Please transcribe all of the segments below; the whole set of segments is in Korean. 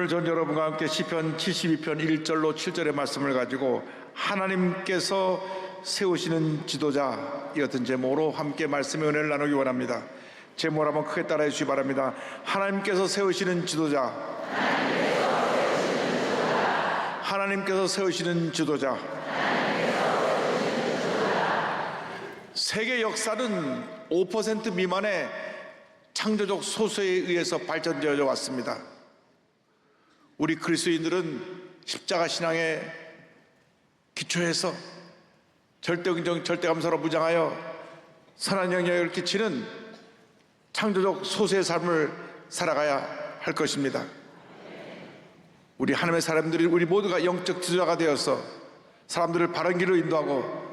오늘 전 여러분과 함께 시편 72편 1절로 7절의 말씀을 가지고 하나님께서 세우시는 지도자, 이 같은 제목으로 함께 말씀의 은혜를 나누기 원합니다. 제목을 한번 크게 따라해 주시기 바랍니다. 하나님께서 세우시는 지도자, 하나님께서 세우시는 지도자. 세계 역사는 5% 미만의 창조적 소수에 의해서 발전되어 왔습니다. 우리 그리스도인들은 십자가 신앙에 기초해서 절대응정, 절대감사로 무장하여 선한 영향을 끼치는 창조적 소수의 삶을 살아가야 할 것입니다. 우리 하나님의 사람들이, 우리 모두가 영적 지도자가 되어서 사람들을 바른 길로 인도하고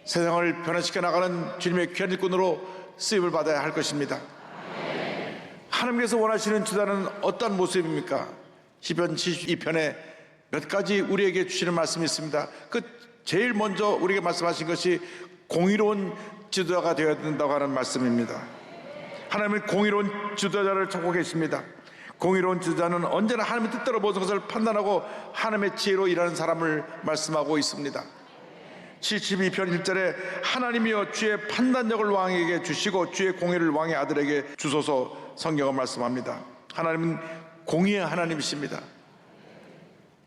세상을 변화시켜 나가는 주님의 귀한 일꾼으로 쓰임을 받아야 할 것입니다. 하나님께서 원하시는 지도자는 어떤 모습입니까? 시편 72편에 몇 가지 우리에게 주시는 말씀이 있습니다. 그 제일 먼저 우리에게 말씀하신 것이 공의로운 지도자가 되어야 된다고 하는 말씀입니다. 하나님은 공의로운 지도자를 찾고 계십니다. 공의로운 지도자는 언제나 하나님의 뜻대로 모든 것을 판단하고 하나님의 지혜로 일하는 사람을 말씀하고 있습니다. 72편 1절에 하나님이여 주의 판단력을 왕에게 주시고 주의 공의를 왕의 아들에게 주소서, 성경은 말씀합니다. 하나님은 공의의 하나님이십니다.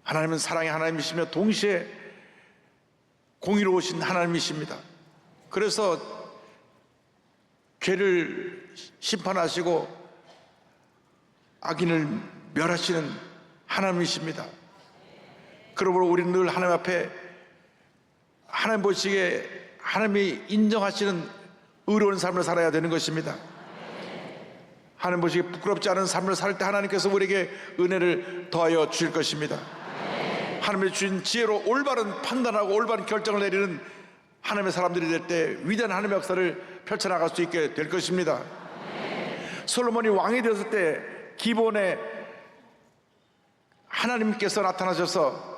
하나님은 사랑의 하나님이시며 동시에 공의로우신 하나님이십니다. 그래서 죄를 심판하시고 악인을 멸하시는 하나님이십니다. 그러므로 우리는 늘 하나님 앞에 하나님 보시기에 하나님이 인정하시는 의로운 삶을 살아야 되는 것입니다. 하나님 보시기에 부끄럽지 않은 삶을 살 때 하나님께서 우리에게 은혜를 더하여 주실 것입니다. 하나님의 주신 지혜로 올바른 판단하고 올바른 결정을 내리는 하나님의 사람들이 될 때 위대한 하나님의 역사를 펼쳐나갈 수 있게 될 것입니다. 솔로몬이 왕이 되었을 때 기본에 하나님께서 나타나셔서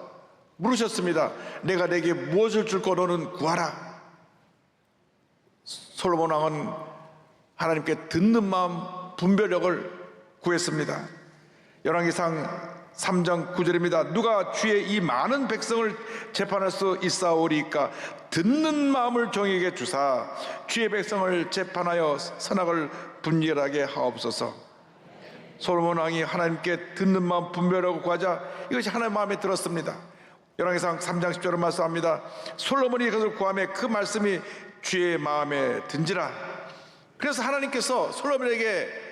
물으셨습니다. 내가 내게 무엇을 줄고 너는 구하라. 솔로몬 왕은 하나님께 듣는 마음, 분별력을 구했습니다. 열왕기상 3장 9절입니다. 누가 주의 이 많은 백성을 재판할 수 있사오리까? 듣는 마음을 종에게 주사 주의 백성을 재판하여 선악을 분별하게 하옵소서. 솔로몬 왕이 하나님께 듣는 마음, 분별하고 구하자 이것이 하나님의 마음에 들었습니다. 열왕기상 3장 10절을 말씀합니다. 솔로몬이 그것을 구하매 그 말씀이 주의 마음에 든지라. 그래서 하나님께서 솔로몬에게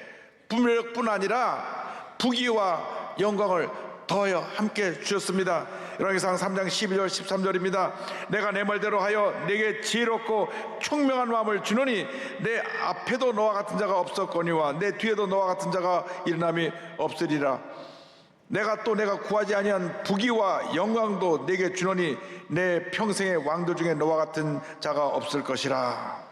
분별력뿐 아니라 부귀와 영광을 더하여 함께 주셨습니다. 열왕기상 3장 12절 13절입니다. 내가 내 말대로 하여 내게 지혜롭고 총명한 마음을 주노니 내 앞에도 너와 같은 자가 없었거니와 내 뒤에도 너와 같은 자가 일어남이 없으리라. 내가 구하지 아니한 부귀와 영광도 내게 주노니 내 평생의 왕들 중에 너와 같은 자가 없을 것이라.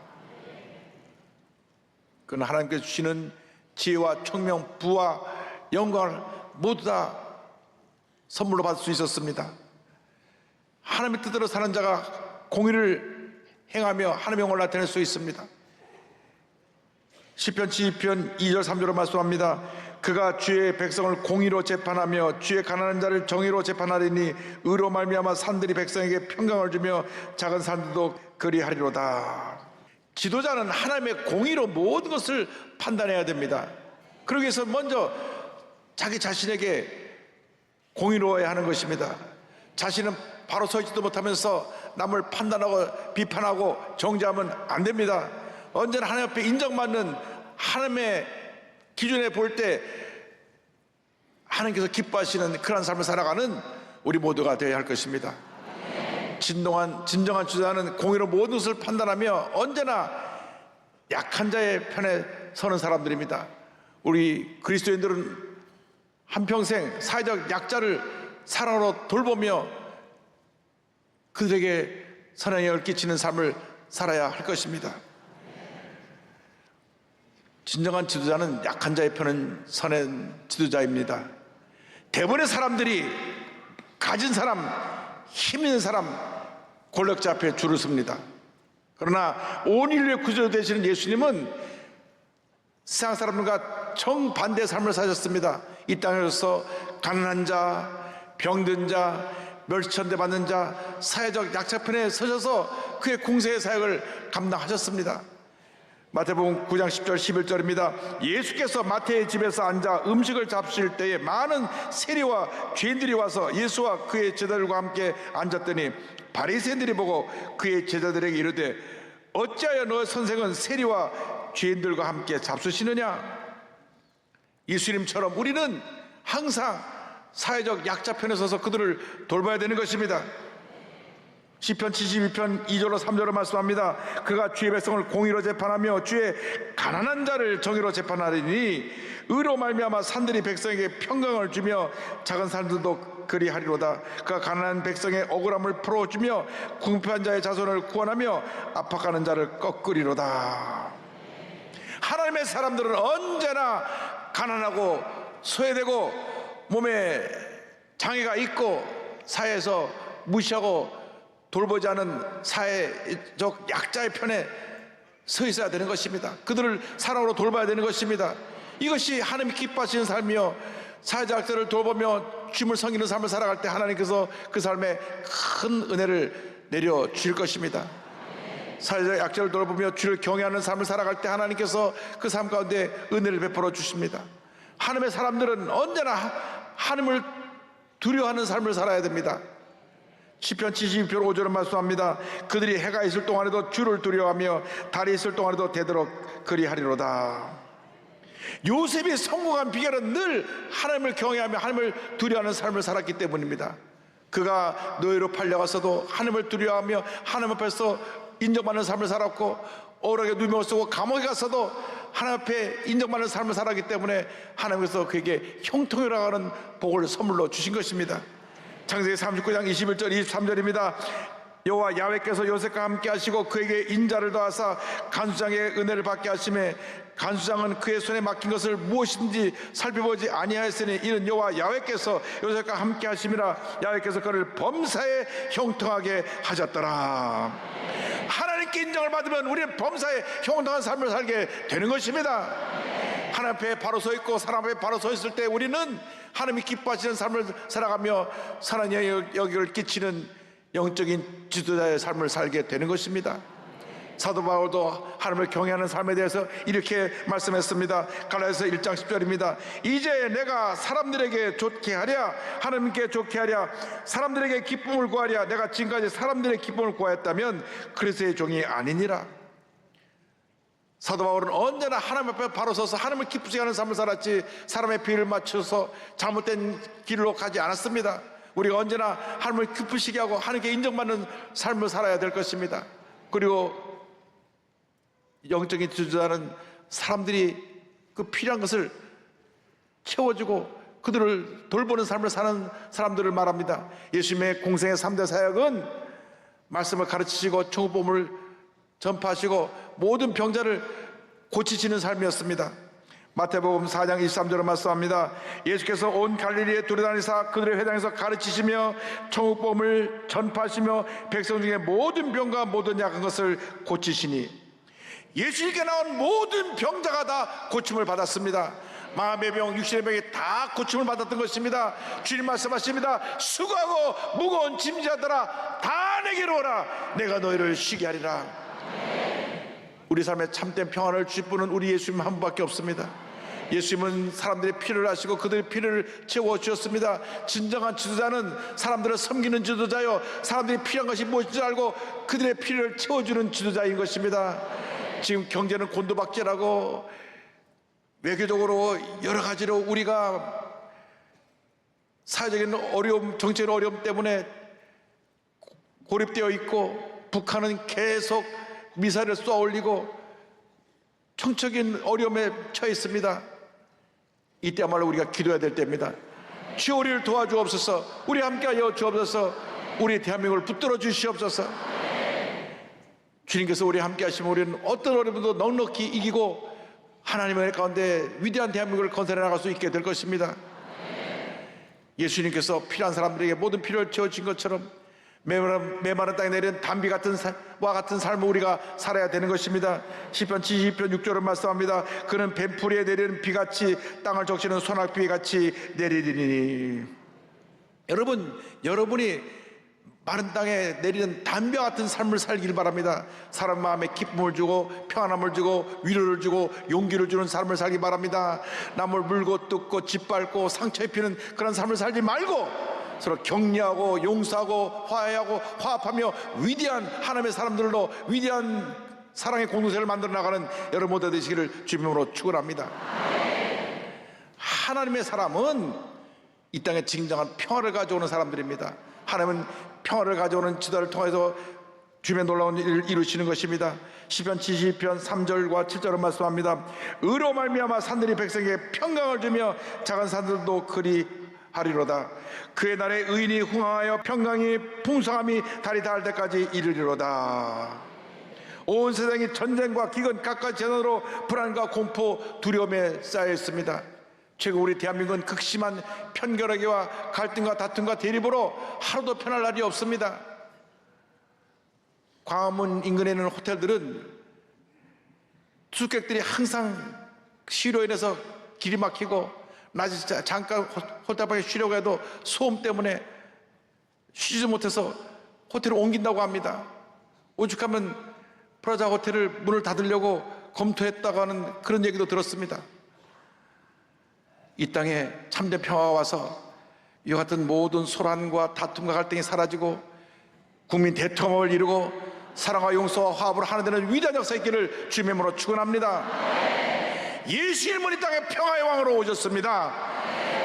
그는 하나님께서 주시는 지혜와 총명, 부와 영광을 모두 다 선물로 받을 수 있었습니다. 하나님의 뜻대로 사는 자가 공의를 행하며 하나님의 영광을 나타낼 수 있습니다. 시편 72편 2절 3절로 말씀합니다. 그가 주의 백성을 공의로 재판하며 주의 가난한 자를 정의로 재판하리니 의로 말미암아 산들이 백성에게 평강을 주며 작은 산들도 그리하리로다. 지도자는 하나님의 공의로 모든 것을 판단해야 됩니다. 그러기 위해서 먼저 자기 자신에게 공의로워야 하는 것입니다. 자신은 바로 서 있지도 못하면서 남을 판단하고 비판하고 정죄하면 안 됩니다. 언제나 하나님 앞에 인정받는 하나님의 기준에 볼 때 하나님께서 기뻐하시는 그런 삶을 살아가는 우리 모두가 되어야 할 것입니다. 진정한 지도자는 공의로 모든 것을 판단하며 언제나 약한 자의 편에 서는 사람들입니다. 우리 그리스도인들은 한평생 사회적 약자를 사랑으로 돌보며 그들에게 선한 영향을 끼치는 삶을 살아야 할 것입니다. 진정한 지도자는 약한 자의 편은 선한 지도자입니다. 대부분의 사람들이 가진 사람, 힘 있는 사람, 권력자 앞에 줄을 섭니다. 그러나 온 인류의 구주 되시는 예수님은 세상 사람들과 정반대의 삶을 사셨습니다. 이 땅에서 가난한 자, 병든 자, 멸시천대 받는 자, 사회적 약자편에 서셔서 그의 공생의 사역을 감당하셨습니다. 마태복음 9장 10절 11절입니다. 예수께서 마태의 집에서 앉아 음식을 잡수실 때에 많은 세리와 죄인들이 와서 예수와 그의 제자들과 함께 앉았더니 바리새인들이 보고 그의 제자들에게 이르되 어찌하여 너 선생은 세리와 죄인들과 함께 잡수시느냐? 예수님처럼 우리는 항상 사회적 약자편에 서서 그들을 돌봐야 되는 것입니다. 시편 72편 2절로 3절로 말씀합니다. 그가 주의 백성을 공의로 재판하며 주의 가난한 자를 정의로 재판하리니 의로 말미암아 산들이 백성에게 평강을 주며 작은 산들도 그리하리로다. 그가 가난한 백성의 억울함을 풀어주며 궁핍한 자의 자손을 구원하며 압박하는 자를 꺾으리로다. 하나님의 사람들은 언제나 가난하고 소외되고 몸에 장애가 있고 사회에서 무시하고 돌보지 않은 사회적 약자의 편에 서 있어야 되는 것입니다. 그들을 사랑으로 돌봐야 되는 것입니다. 이것이 하나님이 기뻐하시는 삶이요, 사회적 약자를 돌보며 주님을 섬기는 삶을 살아갈 때 하나님께서 그 삶에 큰 은혜를 내려 주실 것입니다. 사회적 약자를 돌보며 주를 경외하는 삶을 살아갈 때 하나님께서 그 삶 가운데 은혜를 베풀어 주십니다. 하나님의 사람들은 언제나 하나님을 두려워하는 삶을 살아야 됩니다. 시편 72편 5절은 말씀합니다. 그들이 해가 있을 동안에도 주를 두려워하며 달이 있을 동안에도 되도록 그리하리로다. 요셉이 성공한 비결은 늘 하나님을 경외하며 하나님을 두려워하는 삶을 살았기 때문입니다. 그가 노예로 팔려가서도 하나님을 두려워하며 하나님 앞에서 인정받는 삶을 살았고, 억울하게 누명을 쓰고 감옥에 가서도 하나님 앞에 인정받는 삶을 살았기 때문에 하나님께서 그에게 형통이라고 하는 복을 선물로 주신 것입니다. 창세기 39장 21절 23절입니다. 여호와 야훼께서 요셉과 함께 하시고 그에게 인자를 더하사 간수장의 은혜를 받게 하시매 간수장은 그의 손에 맡긴 것을 무엇인지 살펴보지 아니하였으니 이는 여호와 야훼께서 요셉과 함께 하심이라. 야훼께서 그를 범사에 형통하게 하셨더라. 하나님께 인정을 받으면 우리는 범사에 형통한 삶을 살게 되는 것입니다. 하나님 앞에 바로 서 있고 사람 앞에 바로 서 있을 때 우리는 하나님이 기뻐하시는 삶을 살아가며 선한 영역을 끼치는 영적인 지도자의 삶을 살게 되는 것입니다. 사도 바울도 하나님을 경외하는 삶에 대해서 이렇게 말씀했습니다. 갈라디아서 1장 10절입니다. 이제 내가 사람들에게 좋게 하랴 하나님께 좋게 하랴 사람들에게 기쁨을 구하랴 내가 지금까지 사람들의 기쁨을 구하였다면 그리스도의 종이 아니니라. 사도 바울은 언제나 하나님 앞에 바로 서서 하나님을 기쁘시게 하는 삶을 살았지 사람의 비를 맞춰서 잘못된 길로 가지 않았습니다. 우리가 언제나 하나님을 기쁘시게 하고 하나님께 인정받는 삶을 살아야 될 것입니다. 그리고 영적인 지도자는 사람들이 그 필요한 것을 채워주고 그들을 돌보는 삶을 사는 사람들을 말합니다. 예수님의 공생의 3대 사역은 말씀을 가르치시고 천국복음을 전파하시고 모든 병자를 고치시는 삶이었습니다. 마태복음 4장 23절을 말씀합니다. 예수께서 온 갈릴리에 두루다니사 그들의 회당에서 가르치시며 천국복음을 전파하시며 백성 중에 모든 병과 모든 약한 것을 고치시니. 예수님께 나온 모든 병자가 다 고침을 받았습니다. 마음의 병, 육신의 병이 다 고침을 받았던 것입니다. 주님 말씀하십니다. 수고하고 무거운 짐자들아 다 내게로 오라 내가 너희를 쉬게 하리라. 우리 삶에 참된 평안을 주실 분은 우리 예수님 한 분밖에 없습니다. 예수님은 사람들의 필요를 아시고 그들의 필요를 채워주셨습니다. 진정한 지도자는 사람들을 섬기는 지도자요 사람들이 필요한 것이 무엇인지 알고 그들의 필요를 채워주는 지도자인 것입니다. 지금 경제는 곤두박질하고 외교적으로 여러 가지로 우리가 사회적인 어려움, 정치적인 어려움 때문에 고립되어 있고 북한은 계속 미사일을 쏘아 올리고 총적인 어려움에 처해 있습니다. 이때야말로 우리가 기도해야 될 때입니다. 주여 우리를 도와주옵소서. 우리 함께하여 주옵소서. 우리 대한민국을 붙들어 주시옵소서. 주님께서 우리 함께 하시면 우리는 어떤 어려움도 넉넉히 이기고 하나님의 가운데 위대한 대한민국을 건설해 나갈 수 있게 될 것입니다. 예수님께서 필요한 사람들에게 모든 필요를 채워주신 것처럼 메마른 땅에 내린 담비 같은 와 같은 삶을 우리가 살아야 되는 것입니다. 시편 72편 6절은 말씀합니다. 그는 뱀풀이에 내리는 비같이 땅을 적시는 소낙비같이 내리리니. 여러분이 마른 땅에 내리는 담벼 같은 삶을 살길 바랍니다. 사람 마음에 기쁨을 주고 평안함을 주고 위로를 주고 용기를 주는 삶을 살기 바랍니다. 남을 물고 뜯고 짓밟고 상처 입히는 그런 삶을 살지 말고 서로 격려하고 용서하고 화해하고 화합하며 위대한 하나님의 사람들로 위대한 사랑의 공동체를 만들어 나가는 여러분 모두 되시기를 주님으로 축원합니다. 하나님의 사람은 이 땅에 진정한 평화를 가져오는 사람들입니다. 하나님은 평화를 가져오는 지도를 통해서 주님의 놀라운 일을 이루시는 것입니다. 시편 72편 3절과 7절은 말씀합니다. 의로 말미암아 산들이 백성에게 평강을 주며 작은 산들도 그리하리로다. 그의 날에 의인이 흥황하여 평강이 풍성함이 달이 닿을 때까지 이르리로다. 온 세상이 전쟁과 기근 각가지 재난으로 불안과 공포 두려움에 쌓여 있습니다. 최근 우리 대한민국은 극심한 편결하기와 갈등과 다툼과 대립으로 하루도 편할 날이 없습니다. 광화문 인근에 있는 호텔들은 투숙객들이 항상 시로 인해서 길이 막히고 낮에 잠깐 호텔방에 쉬려고 해도 소음 때문에 쉬지 못해서 호텔을 옮긴다고 합니다. 오죽하면 프라자 호텔을 문을 닫으려고 검토했다고 하는 그런 얘기도 들었습니다. 이 땅에 참된 평화가 와서 이와 같은 모든 소란과 다툼과 갈등이 사라지고 국민 대통합을 이루고 사랑과 용서와 화합으로 하나 되는 위대한 역사 있기를 주님의 이름으로 축원합니다. 예수님은 이 땅에 평화의 왕으로 오셨습니다.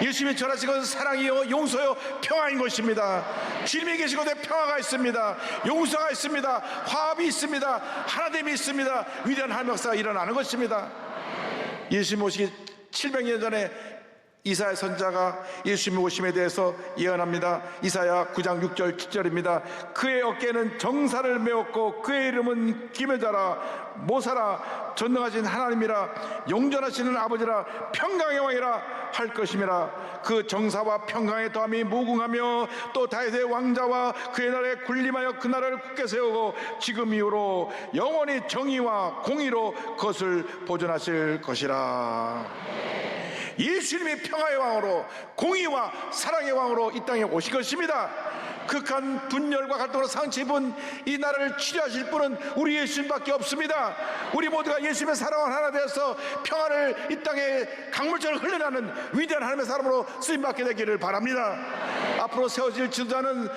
예수님이 전하신 것은 사랑이요 용서요 평화인 것입니다. 주님이 계신 곳에 평화가 있습니다. 용서가 있습니다. 화합이 있습니다. 하나됨이 있습니다. 위대한 하나님의 역사가 일어나는 것입니다. 예수님 오시기 700년 전에 이사야 선지자가 예수님의 오심에 대해서 예언합니다. 이사야 9장 6절 7절입니다. 그의 어깨는 정사를 메었고 그의 이름은 기묘자라 모사라 전능하신 하나님이라 영전하시는 아버지라 평강의 왕이라 할 것임이라. 그 정사와 평강의 더함이 무궁하며 또 다윗의 왕자와 그의 날에 군림하여 그 나라를 굳게 세우고 지금 이후로 영원히 정의와 공의로 그것을 보존하실 것이라. 예수님이 평화의 왕으로 공의와 사랑의 왕으로 이 땅에 오신 것입니다. 극한 분열과 갈등으로 상처 입은 이 나라를 치료하실 분은 우리 예수님밖에 없습니다. 우리 모두가 예수님의 사랑을 하나 되어서 평화를 이 땅에 강물처럼 흘러나는 위대한 하나님의 사람으로 쓰임받게 되기를 바랍니다. 앞으로 세워질 지도자는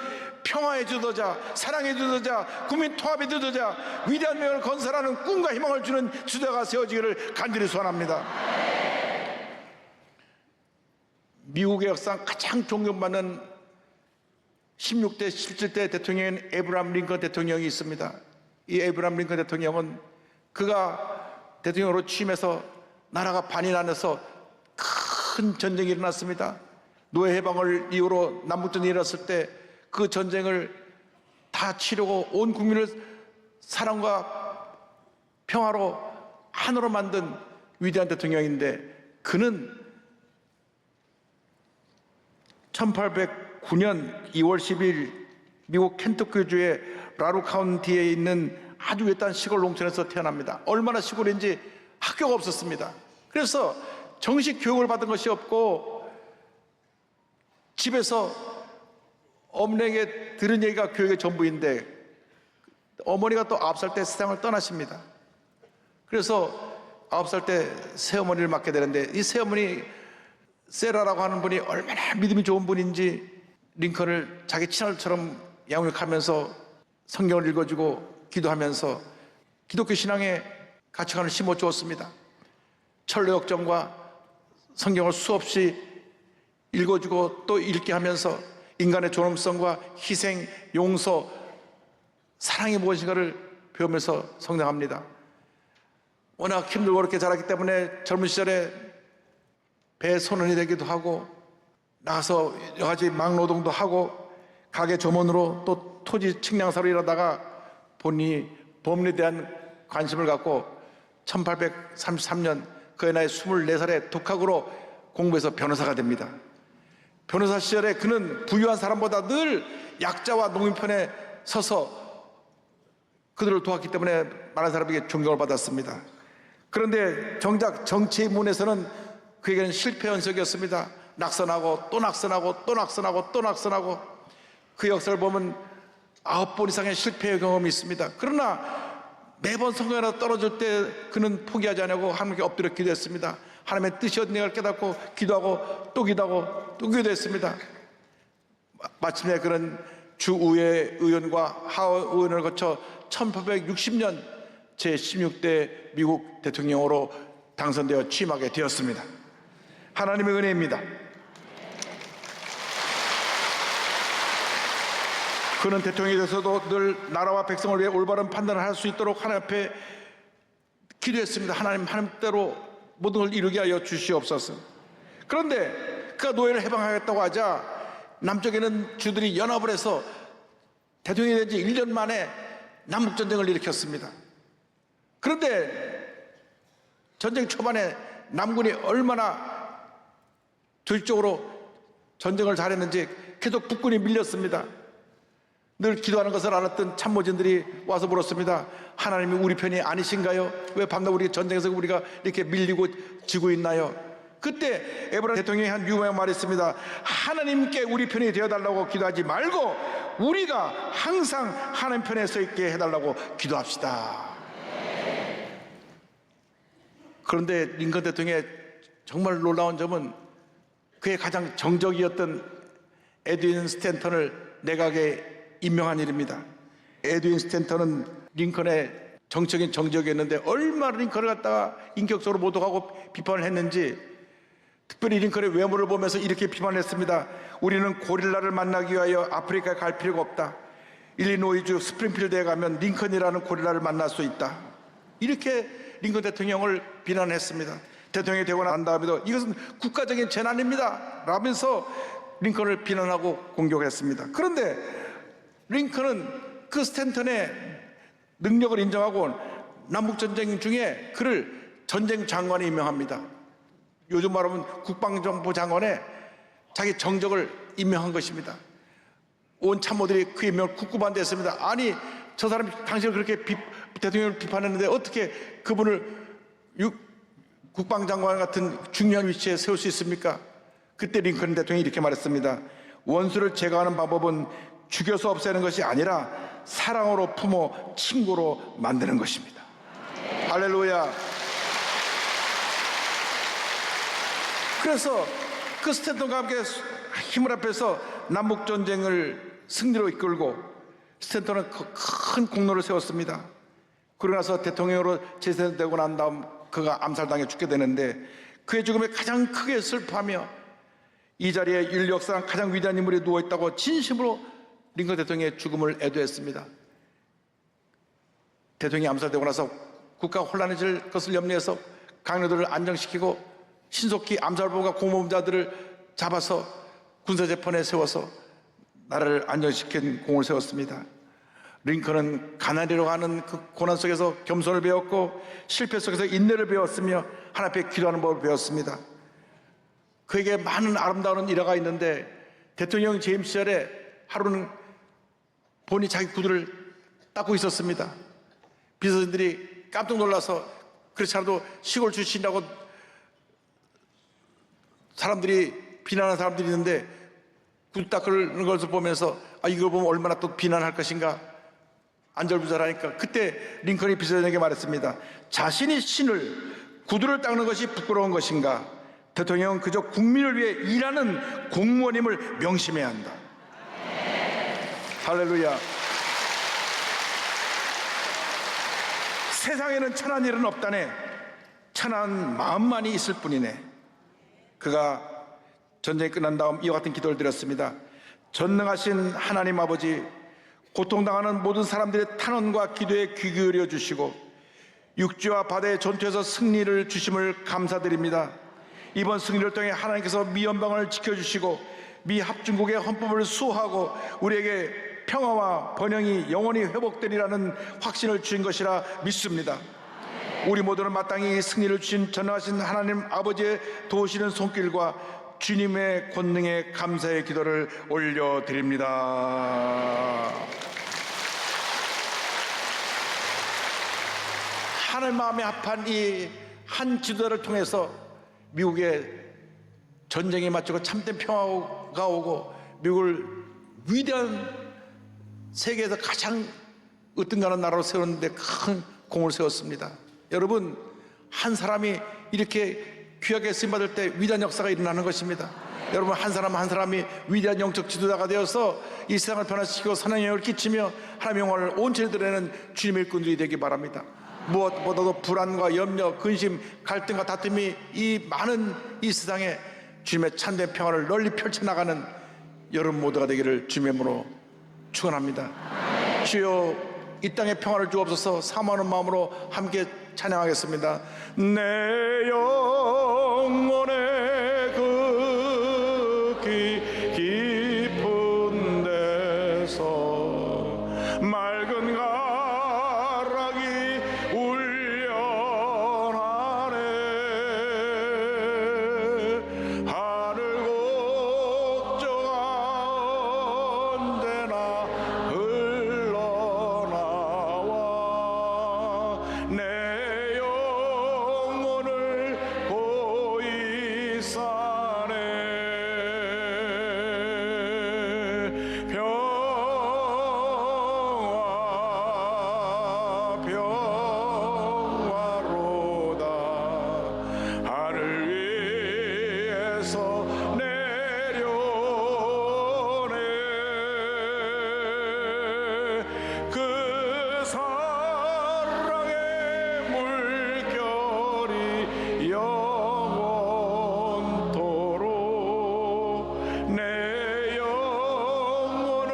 평화의 지도자, 사랑의 지도자, 국민 통합의 지도자, 위대한 명을 건설하는 꿈과 희망을 주는 지도자가 세워지기를 간절히 소원합니다. 미국의 역사상 가장 존경받는 16대, 17대 대통령인 에브라함 링컨 대통령이 있습니다. 이 에브라함 링컨 대통령은 그가 대통령으로 취임해서 나라가 반이 나눠서 큰 전쟁이 일어났습니다. 노예 해방을 이후로 남북전쟁이 일어났을 때 그 전쟁을 다 치르고 온 국민을 사랑과 평화로 하나로 만든 위대한 대통령인데 그는 1809년 2월 10일 미국 켄터키주의 라루 카운티에 있는 아주 외딴 시골 농촌에서 태어납니다. 얼마나 시골인지 학교가 없었습니다. 그래서 정식 교육을 받은 것이 없고 집에서 어머니에게 들은 얘기가 교육의 전부인데 어머니가 또 9살 때 세상을 떠나십니다. 그래서 9살 때 새어머니를 맡게 되는데 이 새어머니 세라라고 하는 분이 얼마나 믿음이 좋은 분인지 링컨을 자기 친아들처럼 양육하면서 성경을 읽어주고 기도하면서 기독교 신앙의 가치관을 심어주었습니다. 철로 역정과 성경을 수없이 읽어주고 또 읽게 하면서 인간의 존엄성과 희생, 용서, 사랑이 무엇인가를 배우면서 성장합니다. 워낙 힘들고 어렵게 자랐기 때문에 젊은 시절에 배 선원이 되기도 하고 나가서 여러 가지 막노동도 하고 가게 조문으로 또 토지 측량사로 일하다가 본인이 법률에 대한 관심을 갖고 1833년 그의 나이 24살에 독학으로 공부해서 변호사가 됩니다. 변호사 시절에 그는 부유한 사람보다 늘 약자와 농민 편에 서서 그들을 도왔기 때문에 많은 사람에게 존경을 받았습니다. 그런데 정작 정치의 문에서는 그에게는 실패 연속이었습니다. 낙선하고 또 낙선하고 또 낙선하고 또 낙선하고, 그 역사를 보면 9번 이상의 실패의 경험이 있습니다. 그러나 매번 선거에 떨어질 때 그는 포기하지 않고 하나님께 엎드려 기도했습니다. 하나님의 뜻이 어딘 걸 깨닫고 기도하고 또 기도하고 또 기도했습니다. 마침내 그는 주의회 의원과 하원 의원을 거쳐 1860년 제16대 미국 대통령으로 당선되어 취임하게 되었습니다. 하나님의 은혜입니다. 그는 대통령이 돼서도 늘 나라와 백성을 위해 올바른 판단을 할 수 있도록 하나님 앞에 기도했습니다. 하나님대로 모든 걸 이루게 하여 주시옵소서. 그런데 그가 노예를 해방하겠다고 하자 남쪽에는 주들이 연합을 해서 대통령이 된 지 1년 만에 남북전쟁을 일으켰습니다. 그런데 전쟁 초반에 남군이 얼마나 조직적으로 전쟁을 잘했는지 계속 북군이 밀렸습니다. 늘 기도하는 것을 알았던 참모진들이 와서 물었습니다. 하나님이 우리 편이 아니신가요? 왜 밤낮 우리 전쟁에서 우리가 이렇게 밀리고 지고 있나요? 그때 에브라 대통령이 한 유명한 말이 있습니다. 하나님께 우리 편이 되어달라고 기도하지 말고 우리가 항상 하나님 편에 서 있게 해달라고 기도합시다. 그런데 링컨 대통령의 정말 놀라운 점은 그의 가장 정적이었던 에드윈 스탠턴을 내각에 임명한 일입니다. 에드윈 스탠턴은 링컨의 정적인 정적이었는데 얼마나 링컨을 갖다가 인격적으로 모독하고 비판을 했는지, 특별히 링컨의 외모를 보면서 이렇게 비판했습니다. 우리는 고릴라를 만나기 위하여 아프리카에 갈 필요가 없다. 일리노이주 스프링필드에 가면 링컨이라는 고릴라를 만날 수 있다. 이렇게 링컨 대통령을 비난했습니다. 대통령이 되고 난 다음에도 이것은 국가적인 재난입니다 라면서 링컨을 비난하고 공격했습니다. 그런데 링컨은 그 스탠턴의 능력을 인정하고 남북전쟁 중에 그를 전쟁 장관에 임명합니다. 요즘 말하면 국방정보 장관에 자기 정적을 임명한 것입니다. 온 참모들이 그 임명을 국구반대했습니다. 아니, 저 사람이 당신을 그렇게 대통령을 비판했는데 어떻게 그분을 국방장관 같은 중요한 위치에 세울 수 있습니까? 그때 링컨 대통령이 이렇게 말했습니다. 원수를 제거하는 방법은 죽여서 없애는 것이 아니라 사랑으로 품어 친구로 만드는 것입니다. 할렐루야. 그래서 그 스탠턴과 함께 힘을 합해서 남북전쟁을 승리로 이끌고 스탠턴은 큰 공로를 세웠습니다. 그러고 나서 대통령으로 재선되고 난 다음 그가 암살당해 죽게 되는데, 그의 죽음에 가장 크게 슬퍼하며 이 자리에 인류 역사상 가장 위대한 인물이 누워있다고 진심으로 링컨 대통령의 죽음을 애도했습니다. 대통령이 암살되고 나서 국가가 혼란해질 것을 염려해서 강요들을 안정시키고 신속히 암살범과 공범자들을 잡아서 군사재판에 세워서 나라를 안정시킨 공을 세웠습니다. 링컨은 가난이라고 하는 그 고난 속에서 겸손을 배웠고 실패 속에서 인내를 배웠으며 하나님 앞에 기도하는 법을 배웠습니다. 그에게 많은 아름다운 일화가 있는데, 대통령 재임 시절에 하루는 본인이 자기 구두를 닦고 있었습니다. 비서진들이 깜짝 놀라서, 그렇지 않아도 시골 출신이라고 사람들이 비난하는 사람들이 있는데 구두 닦는 것을 보면서 이걸 보면 얼마나 또 비난할 것인가 안절부절하니까, 그때 링컨이 비서진에게 말했습니다. 자신이 신을 구두를 닦는 것이 부끄러운 것인가? 대통령은 그저 국민을 위해 일하는 공무원임을 명심해야 한다. 할렐루야. 세상에는 천한 일은 없다네. 천한 마음만이 있을 뿐이네. 그가 전쟁이 끝난 다음 이와 같은 기도를 드렸습니다. 전능하신 하나님 아버지, 고통당하는 모든 사람들의 탄원과 기도에 귀 기울여 주시고 육지와 바다의 전투에서 승리를 주심을 감사드립니다. 이번 승리를 통해 하나님께서 미 연방을 지켜주시고 미 합중국의 헌법을 수호하고 우리에게 평화와 번영이 영원히 회복되리라는 확신을 주신 것이라 믿습니다. 우리 모두는 마땅히 이 승리를 주신 전능하신 하나님 아버지의 도우시는 손길과 주님의 권능에 감사의 기도를 올려드립니다. 하나님 마음에 합한 이 한 기도를 통해서 미국에 전쟁이 맞추고 참된 평화가 오고 미국을 위대한 세계에서 가장 으뜸가는 나라로 세웠는데 큰 공을 세웠습니다. 여러분, 한 사람이 이렇게 귀하게 쓰임받을 때 위대한 역사가 일어나는 것입니다. 여러분, 한 사람 한 사람이 위대한 영적 지도자가 되어서 이 세상을 변화시키고 선한 영향을 끼치며 하나님의 영광을 온전히 드러내는 주님의 일꾼들이 되기 바랍니다. 무엇보다도 불안과 염려, 근심, 갈등과 다툼이 이 많은 이 세상에 주님의 참된 평화를 널리 펼쳐나가는 여러분 모두가 되기를 주님의 이름으로 축원합니다. 주여, 이 땅에 평화를 주옵소서. 사모하는 마음으로 함께 찬양하겠습니다. 내 영혼의 그 깊은 데서 맑은 가락이 울려나네. 하늘 곡조가 언제나 흘러나와 내 영혼을 고이 싸네. 평화로다. 하늘 위에서 내려오네. 그 사랑의 물결이 영원토록 내 영혼을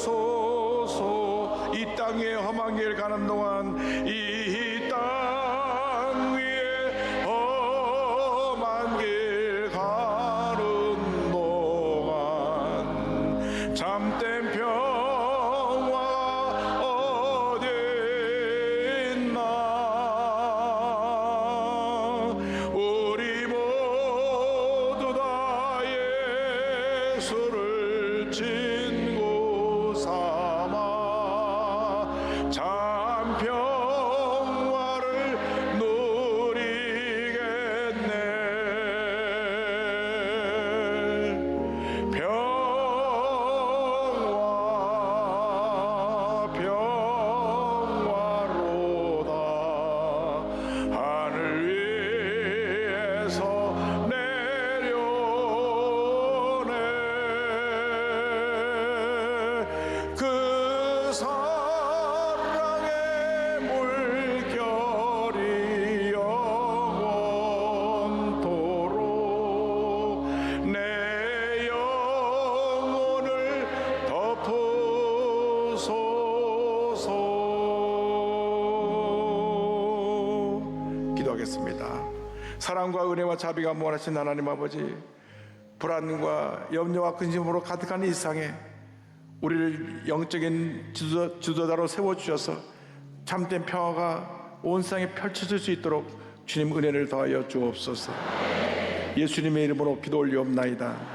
덮으소서. 이 땅의 험한 길 가는 동안 이 땅 위에 험한 길 가는 동안 참된 평화가 어디 있나. 우리 모두 다 예수를 친구 삼아 참 평화를 누리겠네. 평화로다. 하늘 위에서 내려오네. 그 사랑의 물결이 영원토록 내 영혼을 덮으소서. 기도하겠습니다. 사랑과 은혜와 자비가 무한하신 하나님 아버지, 불안과 염려와 근심으로 가득한 이 세상에 우리를 영적인 지도자로 세워주셔서 참된 평화가 온 세상에 펼쳐질 수 있도록 주님 은혜를 더하여 주옵소서. 예수님의 이름으로 기도 올리옵나이다.